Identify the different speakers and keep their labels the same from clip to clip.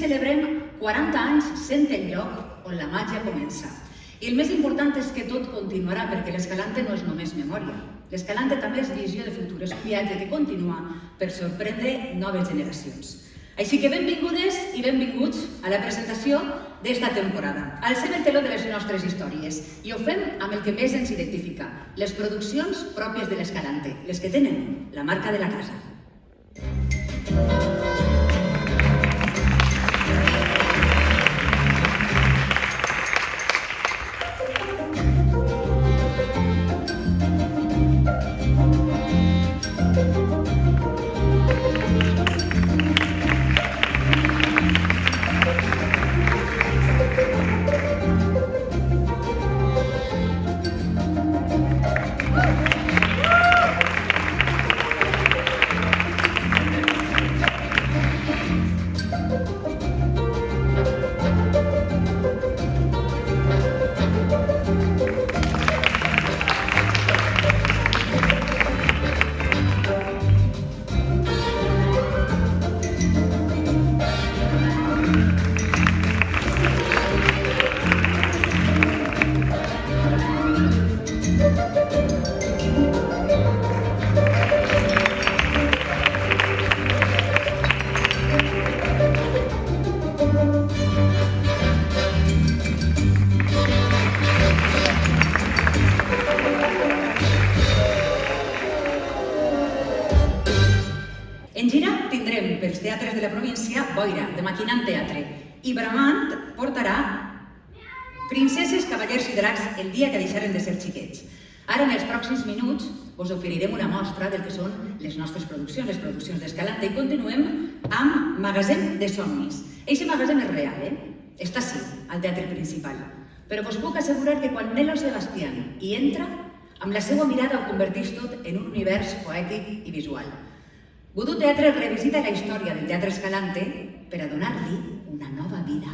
Speaker 1: celebrem 40 anys sent el lloc on la màgia comença. I el més important és que tot continuarà, perquè l'Escalante no és només memòria. L'Escalante també és visió de futur, és un viatge que continua per sorprendre noves generacions. Així que benvingudes i benvinguts a la presentació d'esta temporada. Alcem el teló de les nostres històries i ho fem amb el que més ens identifica, les produccions pròpies de l'Escalante, les que tenen la marca de la casa. En gira tindrem pels teatres de la província Boira, de Maquinant Teatre, i Bramant portarà Princeses, Cavallers i Dracs el dia que deixaren de ser xiquets. Ara, en els pròxims minuts, us oferirem una mostra del que són les nostres produccions, les produccions d'Escalante, i continuem amb Magatzem de Somnis. Eixe magatzem és real, Està sí, al teatre principal. Però us puc assegurar que quan Nelo Sebastián hi entra, amb la seva mirada ho converteix tot en un univers poètic i visual. Vudú Teatre revisita la història del Teatre Escalante per a donar-li una nova vida.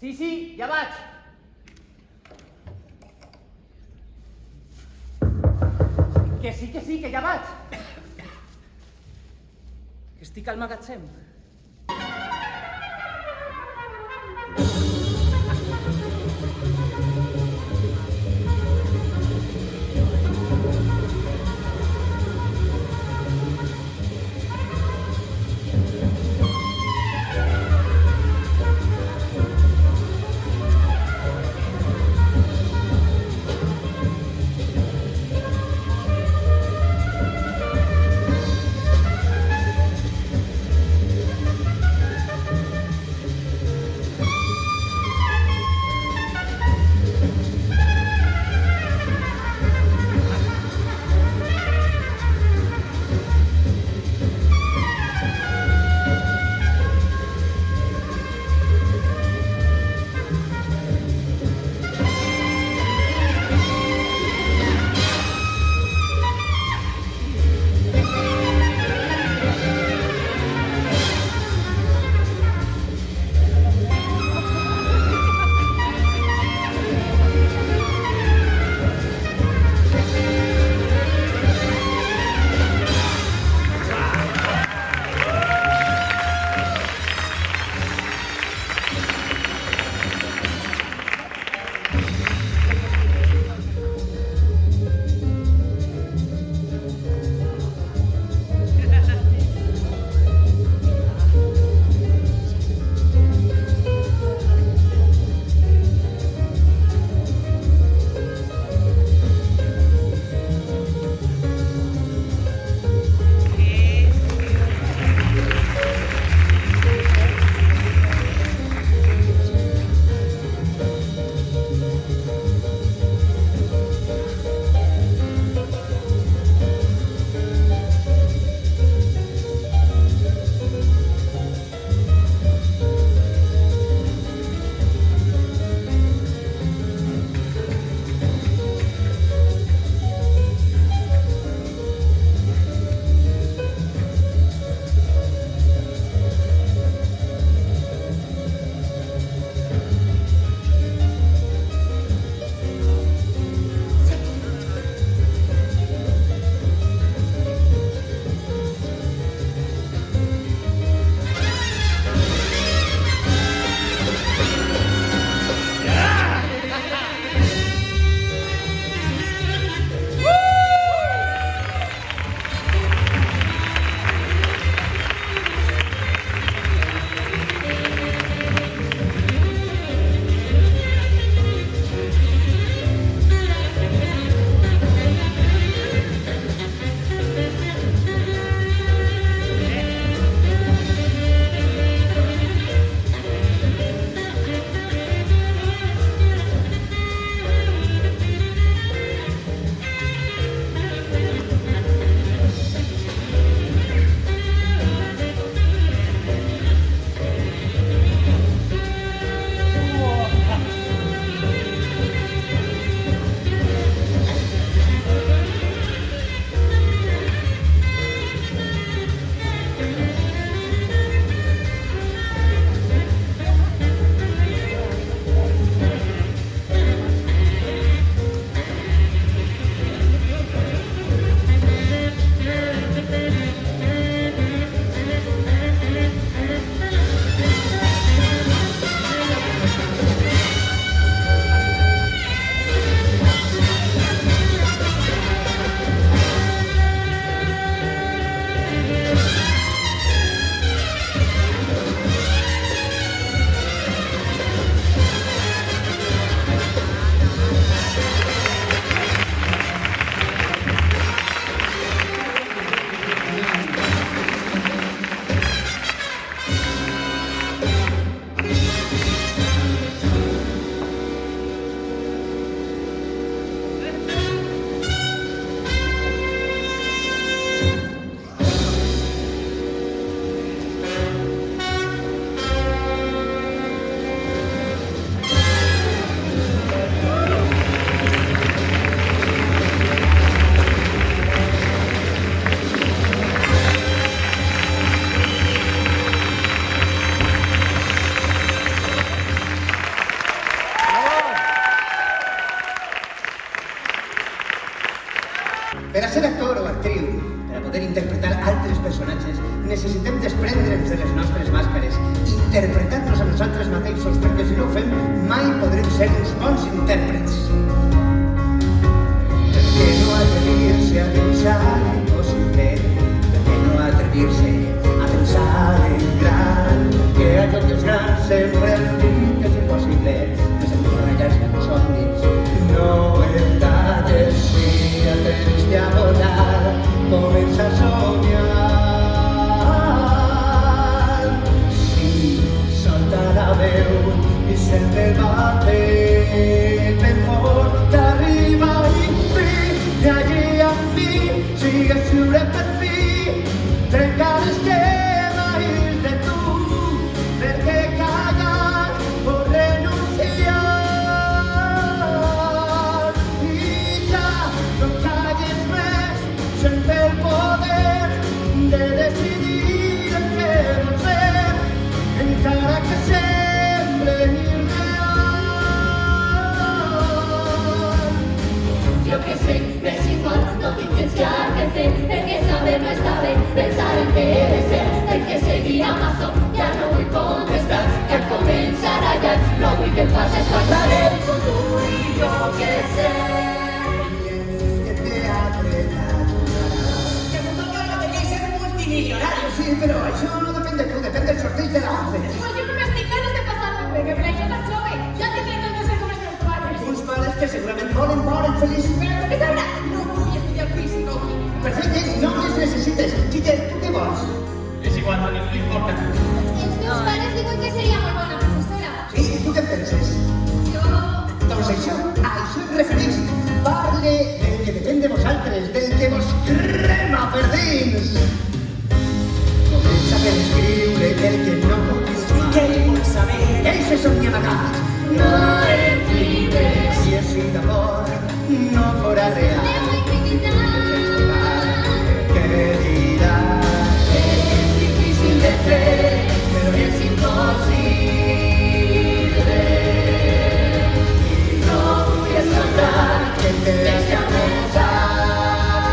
Speaker 2: Sí, ja vaig. Que sí, que ja vaig. Que estic al magatzem.
Speaker 3: ser actor o actriu, per a poder interpretar altres personatges, necessitem desprendre'ns de les nostres màscares, interpretar-nos a nosaltres mateixos, perquè si no ho fem, mai podrem ser uns bons intèrprets. Per què no atrevir-se a pensar impossible? Per què no atrevir-se a pensar en gran? Que allò que és gran sempre hem dit que és impossible, que s'emborrallar els somnis. No el talles, si a temps de volar, comença a somiar. Sí, solta la veu i sent el bater ben fort arriba i fi, d'allí a mi sigues lliure per fi, trencar l'esquema i de tu, perquè callar o renunciar. I ja no calles més, sent el poder de decidir el que vols ser, encara que sembli irreal.
Speaker 4: Yo que sé, es igual, no tienes ya que hacer. El que sabe no está bien, pensar en qué debe ser. El que seguir a mazo, ya no voy a contestar. Que al comenzar allá, no voy que pasa es pasar el futuro y yo que sé.
Speaker 3: Que vosotros queréis ser multimillonarios. Sí, però això no depèn de tu, depèn del sorteig de la OCDE.
Speaker 4: Pues yo me estoy ganas de pasarme, que me la hice tan joven. Ya que tengo que ser como nuestros padres.
Speaker 3: Uns pares que segurament moren feliços.
Speaker 4: Pero ¿qué sabrá? No voy a estudiar físico.
Speaker 3: Perfecte, no les necessites. Quique, tu què vols?
Speaker 2: Es igual, no me importa.
Speaker 4: Els meus pares diuen que seria molt bona professora.
Speaker 3: Sí, i tu què penses?
Speaker 4: Jo...
Speaker 3: Doncs això es refereix. Parle del que depèn de vosaltres, del que vos crema per dins. Comença per escriure el que no pots mai. Què vols saber? Eixe somni amagat.
Speaker 4: No em flipes.
Speaker 3: Si és sí d'amor, no fora real.
Speaker 4: Debo incriminar.
Speaker 3: ¿Qué dirá?
Speaker 4: Es difícil de creer, pero es imposible. Y no voy a escapar
Speaker 3: Que te
Speaker 4: de esta verdad.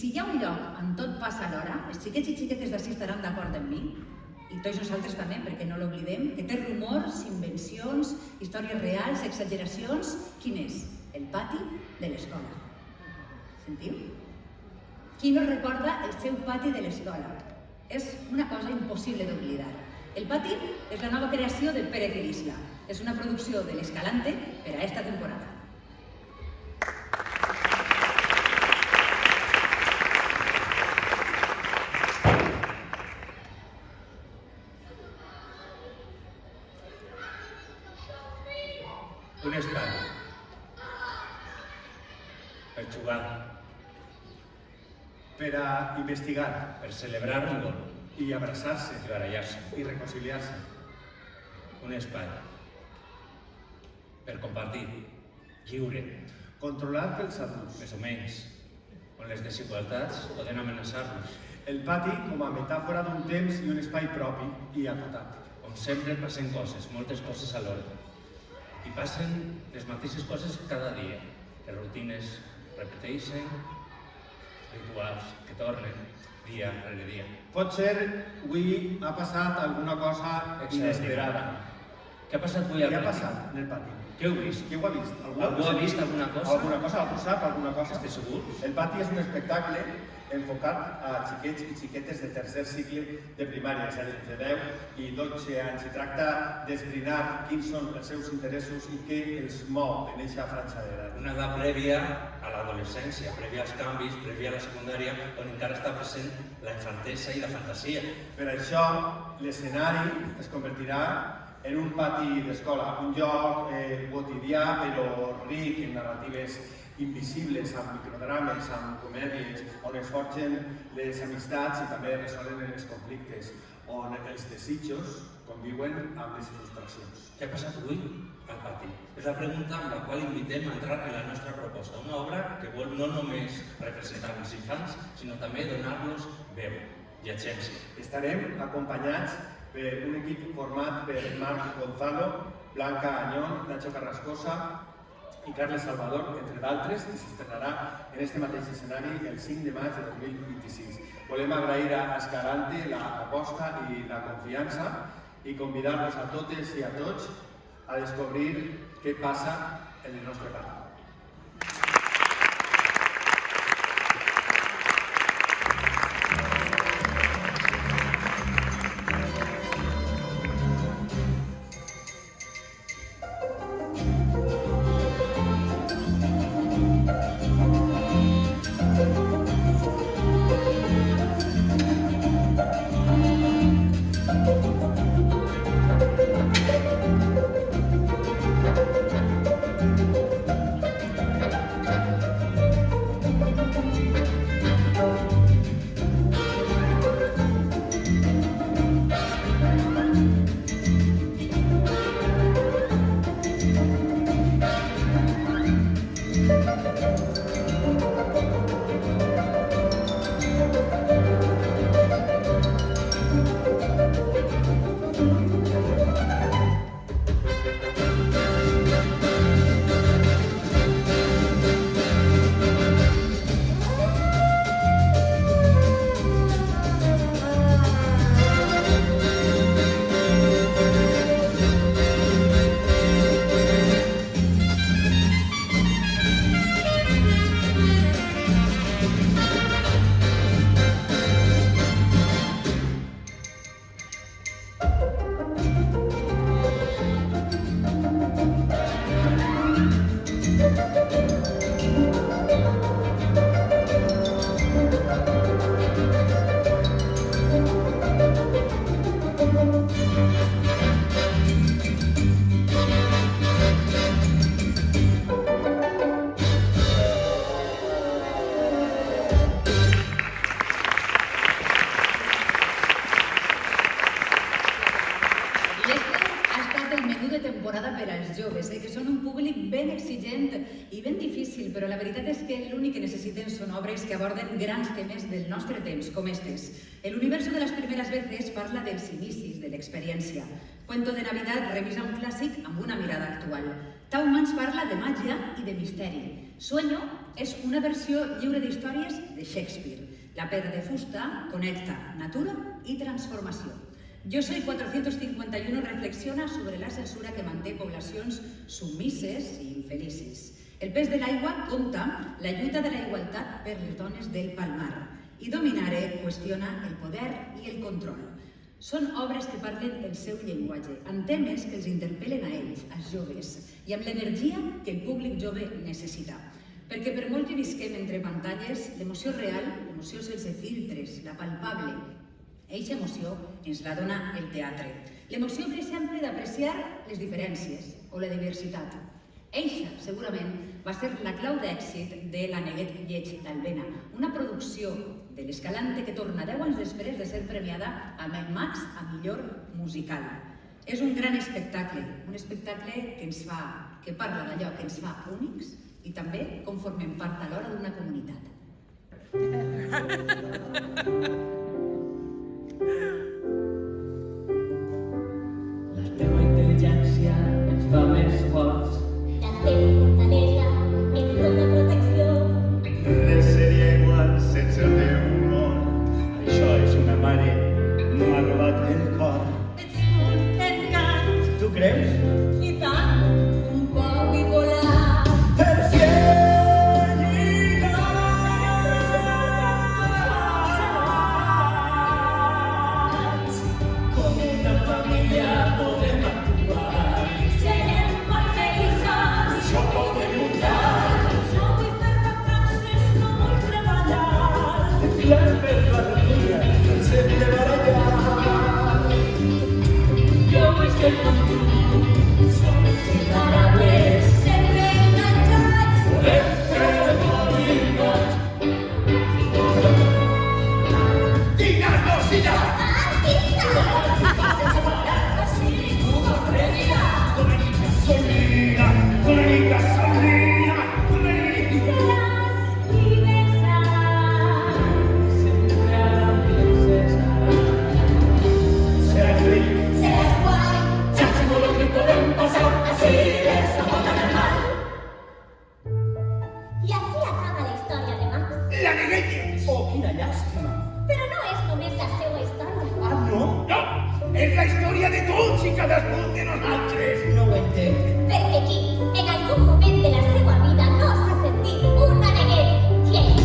Speaker 1: si hi ha un lloc on tot passa alhora, els xiquets i xiquetes d'ací estaran d'acord amb mi, i tots nosaltres també, perquè no l'oblidem, que té rumors, invencions, històries reals, exageracions. Quin és? El pati de l'escola. Sentiu? Qui no recorda el seu pati de l'escola? És una cosa impossible d'oblidar. El pati és la nova creació de Pérez i l'Isla. És una producció de l'Escalante per a esta temporada.
Speaker 2: Un espai per jugar,
Speaker 5: per a investigar
Speaker 2: per celebrar un gol
Speaker 5: i abraçar-se
Speaker 2: i barallar-se.
Speaker 5: i reconciliar-se.
Speaker 2: Un espai per compartir, lliure,
Speaker 5: Controlat pels adults.
Speaker 2: més o menys, on les desigualtats poden amenaçar-nos,
Speaker 5: El pati com a metàfora d'un temps i un espai propi i acotat.
Speaker 2: on sempre passen coses, moltes coses alhora. I passen les mateixes coses cada dia. Les rutines repeteixen, rituals que tornen dia rere dia.
Speaker 5: Potser avui ha passat alguna cosa inesperada.
Speaker 2: Què ha passat avui al
Speaker 5: Què ha
Speaker 2: matí?
Speaker 5: passat en el pati?
Speaker 2: Què heu vist?
Speaker 5: Qui ho ha vist?
Speaker 2: Algú ha vist alguna cosa?
Speaker 5: Alguna cosa? Algú sap alguna cosa?
Speaker 2: Esteu segurs?
Speaker 5: El pati és un espectacle enfocat a xiquets i xiquetes de tercer cicle de primària, és a dir, de 10 i 12 anys. I tracta d'esbrinar quins són els seus interessos i què els mou en aquesta franja d'edat.
Speaker 2: Una edat prèvia a l'adolescència, prèvia als canvis, prèvia a la secundària, on encara està present la infantesa i la fantasia.
Speaker 5: Per això, l'escenari es convertirà en un pati d'escola, un lloc quotidià però ric en narratives invisibles, amb microdrames, amb comèdies, on es forgen les amistats i també resolen els conflictes, on els desitjos conviuen amb les frustracions.
Speaker 2: Què ha passat avui al pati? És la pregunta amb la qual invitem a entrar en la nostra proposta. Una obra que vol no només representar els infants, sinó també donar-los veu i agència.
Speaker 5: Estarem acompanyats per un equip format per Marc Gonzalo, Blanca Añón, Nacho Carrascosa i Carles Salvador, entre d'altres, i s'estrenarà en este mateix escenari el 5 de maig de 2026. Volem agrair a Escalante l'aposta i la confiança i convidar-los a totes i a tots a descobrir què passa en el nostre pati.
Speaker 1: que són un públic ben exigent i ben difícil, però la veritat és que l'únic que necessiten són obres que aborden grans temes del nostre temps, com estes. El universo de las primeras veces parla dels inicis, de l'experiència. Cuento de Navidad revisa un clàssic amb una mirada actual. Taumans parla de màgia i de misteri. Sueño és una versió lliure d'històries de Shakespeare. La pedra de fusta connecta natura y transformació. Yo soy 451 reflexiona sobre la censura que manté poblacions submises i infelices. El pes de l'aigua compta la lluita de la igualtat per les dones del Palmar i Dominare qüestiona el poder i el control. Són obres que parlen el seu llenguatge, amb temes que els interpel·len a ells, als joves, i amb l'energia que el públic jove necessita. Perquè per molt que visquem entre pantalles, l'emoció real, l'emoció sense filtres, la palpable, eixa emoció ens la dona el teatre. L'emoció, per exemple, d'apreciar les diferències o la diversitat. Eixa, segurament, va ser la clau d'èxit de La Neguet Lleig d'Albena, una producció de l'Escalante que torna 10 anys després de ser premiada amb el Max a millor musical. És un gran espectacle, un espectacle que parla d'allò que ens fa únics i també com formem part alhora d'una comunitat.
Speaker 3: La teva intel·ligència ens fa més forts.
Speaker 4: La teva fortalesa ens dona protecció.
Speaker 3: Res seria igual sense el teu humor. Això és una mare, no ha robat el cor.
Speaker 4: Ets un encant.
Speaker 3: Tu creus?
Speaker 4: I tant, un poc i volar.
Speaker 3: Per com una família podem actuar.
Speaker 4: Serem molt feliços.
Speaker 3: Això podem muntar.
Speaker 4: No vull fer vacances, no vull treballar.
Speaker 3: Clar, per la família ens hem de barallar.
Speaker 4: Jo vull ser com tu. Som inseparables. Sempre enganxats.
Speaker 3: Volem fer morir tot. Digues-nos i ja! Somnia, comunica, somnia, comunica. Sempre a la princesa. Seràs ric, ja sabem lo que podem passar. Así es la bota del mar.
Speaker 4: Y así acaba la historia de Max.
Speaker 3: La Neguet. Oh, quina llàstima.
Speaker 4: Però no és només la seva història.
Speaker 3: Ah, no? No, és la història de tots i cadascun de nosaltres. No ho entenc.
Speaker 4: Perquè aquí, en algun moment de la seva vida, no s'ha sentit una neguet lleig.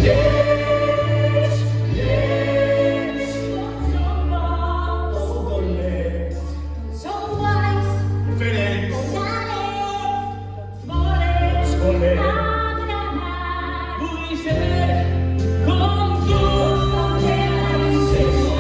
Speaker 3: Llets, llets.
Speaker 4: Tots som bons,
Speaker 3: O dolents.
Speaker 4: tots som guais,
Speaker 3: Diferents.
Speaker 4: talents, tots volem
Speaker 3: Volem.
Speaker 4: agradar.
Speaker 3: Vull ser com tu.
Speaker 4: Tots volem
Speaker 3: Sense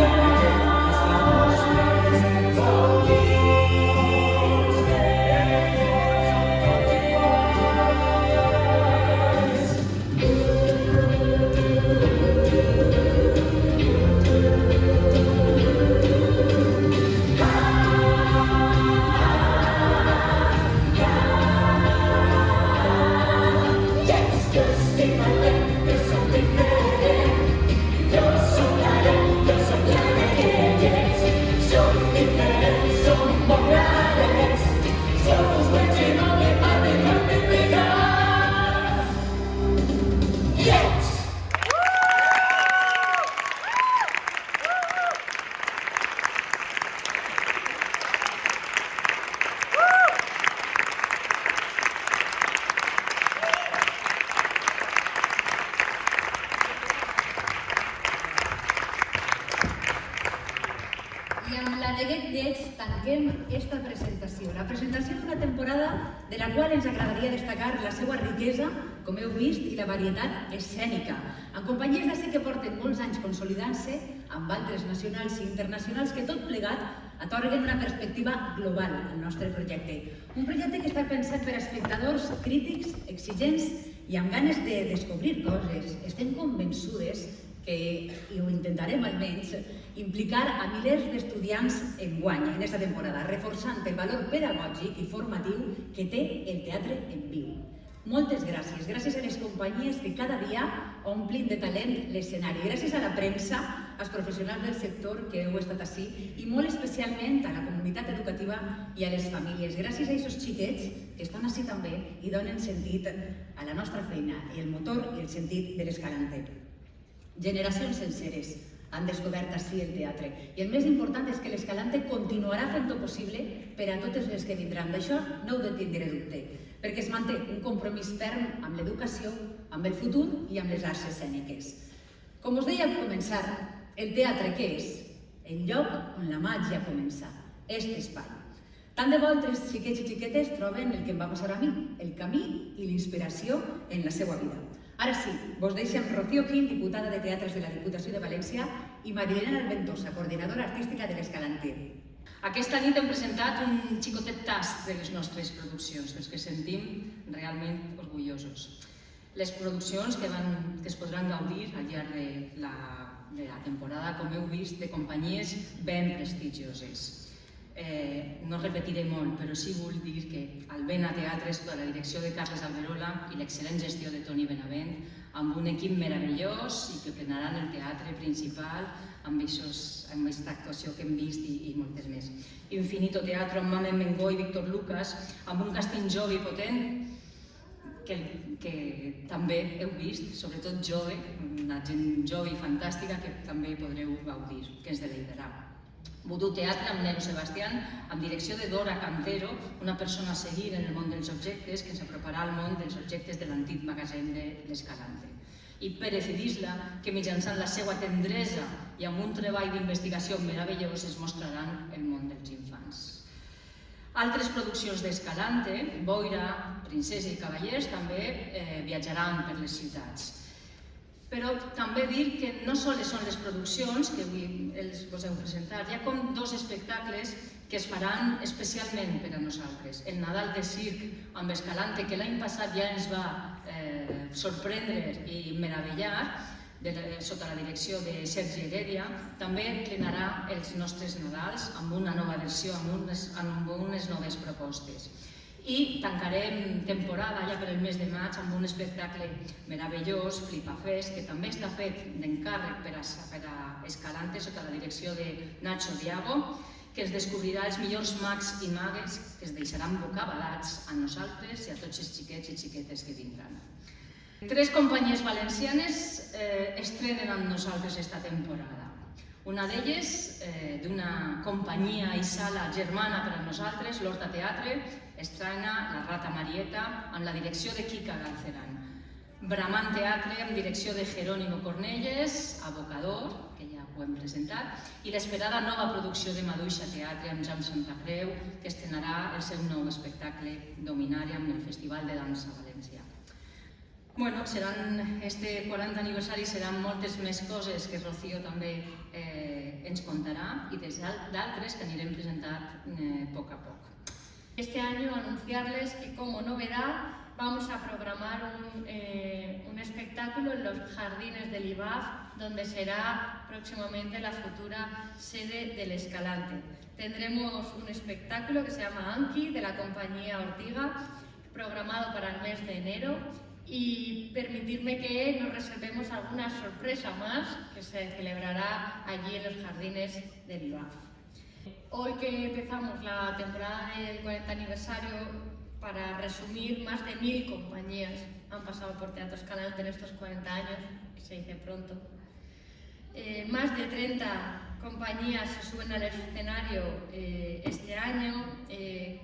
Speaker 1: I amb La Neguet Lleig tanquem esta presentació. La presentació d'una temporada de la qual ens agradaria destacar la seva riquesa, com heu vist, i la varietat escènica, amb companyies d'ací que porten molts anys consolidant-se, amb altres nacionals i internacionals que tot plegat atorguen una perspectiva global al nostre projecte. Un projecte que està pensat per a espectadors crítics, exigents i amb ganes de descobrir coses. Estem convençudes que, i ho intentarem almenys, implicar a milers d'estudiants enguany en aquesta temporada, reforçant el valor pedagògic i formatiu que té el teatre en viu. Moltes gràcies. Gràcies a les companyies que cada dia omplin de talent l'escenari. Gràcies a la premsa, als professionals del sector que heu estat ací i molt especialment a la comunitat educativa i a les famílies. Gràcies a aquests xiquets que estan ací també i donen sentit a la nostra feina i el motor i el sentit de l'Escalante. Generacions senceres han descobert ací el teatre i el més important és que l'Escalante continuarà fent-ho possible per a totes les que vindran. D'això no heu de tindre dubte, perquè es manté un compromís ferm amb l'educació, amb el futur i amb les arts escèniques. Com us deia al començar, el teatre què és? El lloc on la màgia comença, este espai. Tant de bo els xiquets i xiquetes troben el que em va passar a mi, el camí i l'inspiració en la seva vida. Ara sí, vos deixo amb Rocío Gil, diputada de Teatres de la Diputació de València, i Marilena Alventosa, coordinadora artística de l'Escalante.
Speaker 6: Aquesta nit hem presentat un xicotet tast de les nostres produccions, dels que sentim realment orgullosos. Les produccions que es podran gaudir al llarg de la temporada, com heu vist, de companyies ben prestigioses. No repetiré molt, però sí vull dir que el Vena Teatre, sota la direcció de Carles Alberola i l'excel·lent gestió de Toni Benavent, amb un equip meravellós i que plenaran el teatre principal amb aquesta actuació que hem vist i moltes més. Infinito Teatro amb Mamen Mengó i Víctor Lucas, amb un càsting jove i potent que també heu vist, sobretot jove, una gent jove i fantàstica que també podreu gaudir, que ens deleitarà. Vudú Teatre amb Nero Sebastián, amb direcció de Dora Cantero, una persona a seguir en el món dels objectes que ens aproparà al món dels objectes de l'antic magatzem de l'Escalante. I Pérez i Disla, que mitjançant la seva tendresa i amb un treball d'investigació meravellós es mostraran el món dels infants. Altres produccions d'Escalante, Boira, Princesa i Cavallers, també viatjaran per les ciutats. Però també dir que no sols són les produccions que avui us heu presentat, hi ha com dos espectacles que es faran especialment per a nosaltres. El Nadal de Circ amb Escalante, que l'any passat ja ens va sorprendre i meravellar, sota la direcció de Sergi Heredia, també plenarà els nostres Nadals amb una nova versió, amb unes noves propostes. I tancarem temporada ja per el mes de maig amb un espectacle meravellós, Flipafest, que també està fet d'encàrrec per a Escalante sota la direcció de Nacho Diago, que ens descobrirà els millors mags i magues que es deixaran bocabadats a nosaltres i a tots els xiquets i xiquetes que vindran. 3 companyies valencianes estrenen amb nosaltres esta temporada. Una d'elles, d'una companyia i sala germana per a nosaltres, l'Horta Teatre, estrena La Rata Marieta amb la direcció de Quica Galceran. Bramant Teatre amb direcció de Jerónimo Cornelles, Abocador, que ja ho hem presentat, i l'esperada nova producció de Maduixa Teatre amb Jam Santacreu, que estrenarà el seu nou espectacle Dominària amb el Festival de Dansa València. Bueno, este 40 aniversari seran moltes més coses que Rocío també ens contará y d'altres que anirem presentant poc a poc.
Speaker 7: Este año anunciarles que como novedad vamos a programar un espectáculo en los jardines del IBAF, donde será próximamente la futura sede del Escalante. Tendremos un espectáculo que se llama Anki, de la compañía Ortiga, programado para el mes de enero, y permitirme que nos reservemos alguna sorpresa más que se celebrará allí en los jardines del IBAF. Hoy que empezamos la temporada del 40 aniversario, para resumir, más de 1000 compañías han pasado por Teatro Escalante en estos 40 años, que se dice pronto. Más de 30 compañías se suben al escenario este año,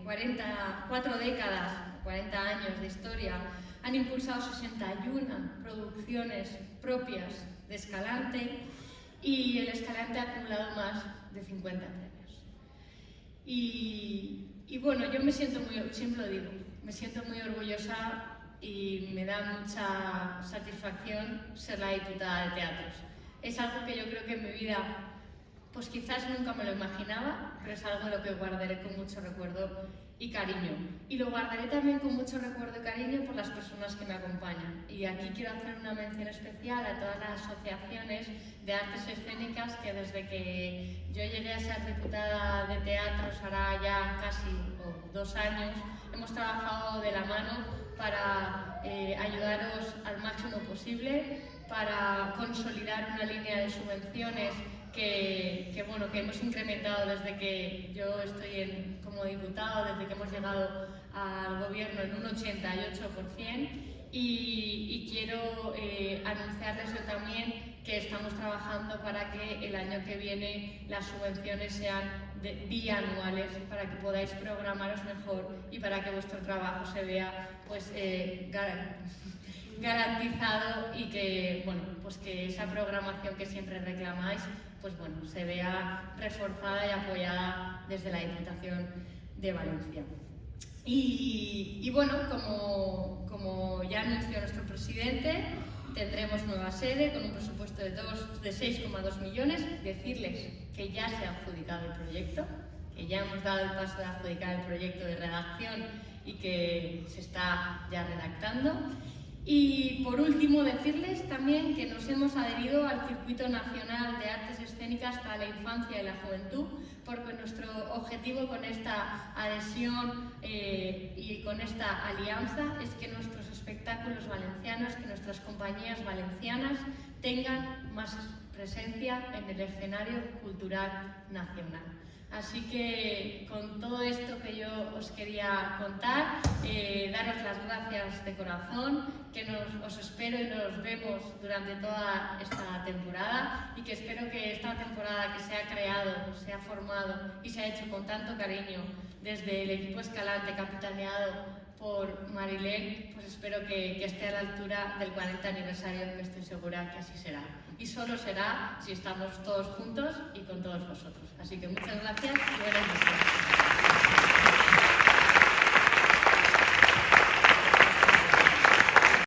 Speaker 7: 4 décadas, 40 años de historia, han impulsado 61 producciones propias de Escalante y el Escalante ha acumulado más de 50 premios. Y bueno, yo me siento siempre lo digo, me siento muy orgullosa y me da mucha satisfacción ser la diputada de teatros. Es algo que yo creo que en mi vida, pues quizás nunca me lo imaginaba, pero es algo de lo que guardaré con mucho recuerdo y cariño. Y lo guardaré también con mucho recuerdo y cariño por las personas que me acompañan. Y aquí quiero hacer una mención especial a todas las asociaciones de artes escénicas que desde que yo llegué a ser diputada de teatros, hará ya casi 2 años, hemos trabajado de la mano para ayudaros al máximo posible, para consolidar una línea de subvenciones que hemos incrementado desde que yo estoy como diputado, desde que hemos llegado al gobierno en un 88%, y quiero anunciarles yo también que estamos trabajando para que el año que viene las subvenciones sean bianuales, para que podáis programaros mejor y para que vuestro trabajo se vea pues garantizado, y que pues que esa programación que siempre reclamáis pues se vea reforzada y apoyada desde la Diputación de Valencia. Y como ya anunció nuestro presidente, tendremos nueva sede con un presupuesto de 6,2 millones. Decirles que ya se ha adjudicado el proyecto, que ya hemos dado el paso de adjudicar el proyecto de redacción y que se está ya redactando. Y por último, decirles también que nos hemos adherido al Circuito Nacional de Artes Escénicas para la Infancia y la Juventud, porque nuestro objetivo con esta adhesión y con esta alianza es que nuestros espectáculos valencianos, que nuestras compañías valencianas tengan más presencia en el escenario cultural nacional. Así que con todo esto que yo os quería contar, daros las gracias de corazón, que os espero y nos vemos durante toda esta temporada, y que espero que esta temporada que se ha creado, se ha formado y se ha hecho con tanto cariño desde el equipo Escalante, capitaneado por Marilén, pues espero que esté a la altura del 40 aniversario, que estoy segura que así será. Y solo será si estamos todos juntos y con todos vosotros. Así que muchas gracias.